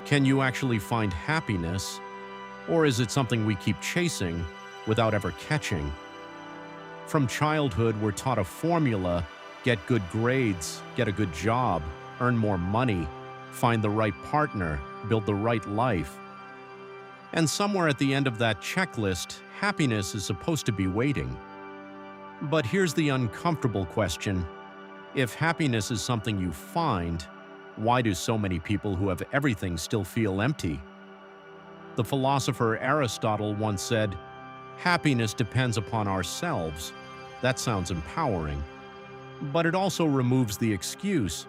Can you actually find happiness, or is it something we keep chasing without ever catching? From childhood, we're taught a formula: get good grades, get a good job, earn more money, find the right partner, build the right life. And somewhere at the end of that checklist, happiness is supposed to be waiting. But here's the uncomfortable question. If happiness is something you find, why do so many people who have everything still feel empty? The philosopher Aristotle once said, "Happiness depends upon ourselves." That sounds empowering. But it also removes the excuse,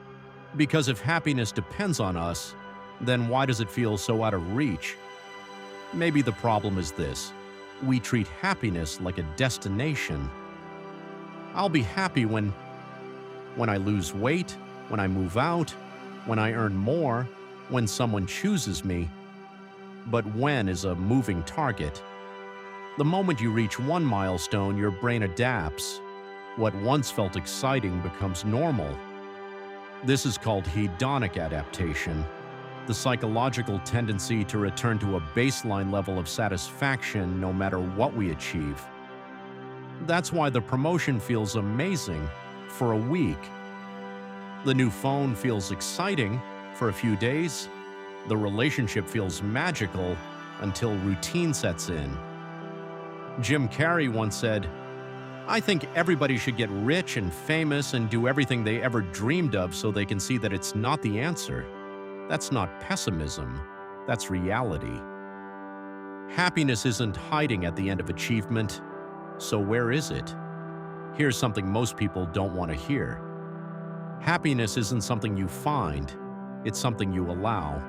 because if happiness depends on us, then why does it feel so out of reach? Maybe the problem is this: we treat happiness like a destination. I'll be happy when I lose weight, when I move out, when I earn more, when someone chooses me. But when is a moving target. The moment you reach one milestone, your brain adapts. What once felt exciting becomes normal. This is called hedonic adaptation, the psychological tendency to return to a baseline level of satisfaction no matter what we achieve. That's why the promotion feels amazing for a week. The new phone feels exciting for a few days. The relationship feels magical until routine sets in. Jim Carrey once said, "I think everybody should get rich and famous and do everything they ever dreamed of so they can see that it's not the answer." That's not pessimism, that's reality. Happiness isn't hiding at the end of achievement, so where is it? Here's something most people don't want to hear. Happiness isn't something you find, it's something you allow.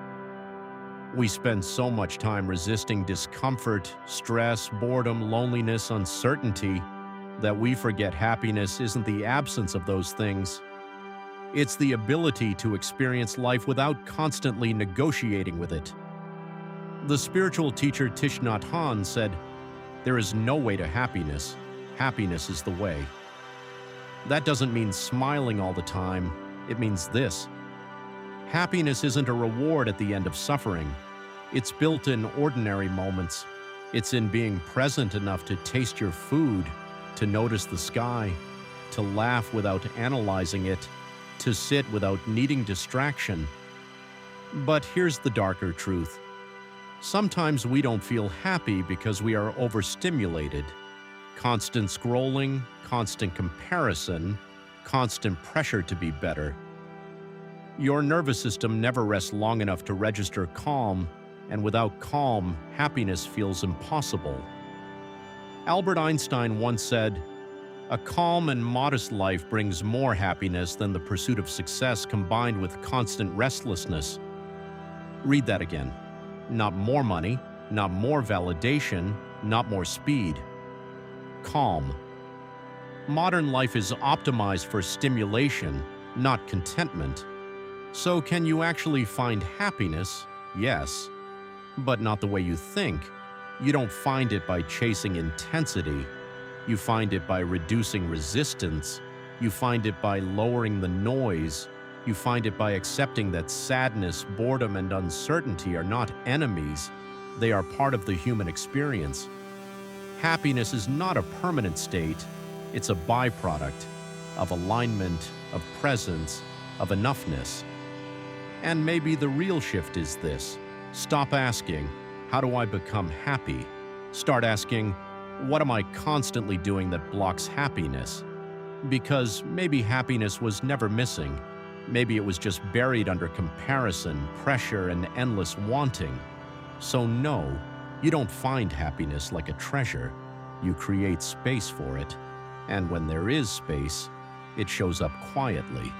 We spend so much time resisting discomfort, stress, boredom, loneliness, uncertainty, that we forget happiness isn't the absence of those things. It's the ability to experience life without constantly negotiating with it. The spiritual teacher Thich Nhat Hanh said, "There is no way to happiness. Happiness is the way." That doesn't mean smiling all the time. It means this: happiness isn't a reward at the end of suffering. It's built in ordinary moments. It's in being present enough to taste your food, to notice the sky, to laugh without analyzing it, to sit without needing distraction. But here's the darker truth. Sometimes we don't feel happy because we are overstimulated. Constant scrolling, constant comparison, constant pressure to be better. Your nervous system never rests long enough to register calm, and without calm, happiness feels impossible. Albert Einstein once said, "A calm and modest life brings more happiness than the pursuit of success combined with constant restlessness." Read that again. Not more money, not more validation, not more speed. Calm. Modern life is optimized for stimulation, not contentment. So can you actually find happiness? Yes. But not the way you think. You don't find it by chasing intensity. You find it by reducing resistance. You find it by lowering the noise. You find it by accepting that sadness, boredom, and uncertainty are not enemies. They are part of the human experience. Happiness is not a permanent state. It's a byproduct of alignment, of presence, of enoughness. And maybe the real shift is this: stop asking, "How do I become happy?" Start asking, "What am I constantly doing that blocks happiness?" Because maybe happiness was never missing. Maybe it was just buried under comparison, pressure, and endless wanting. So no, you don't find happiness like a treasure. You create space for it. And when there is space, it shows up quietly.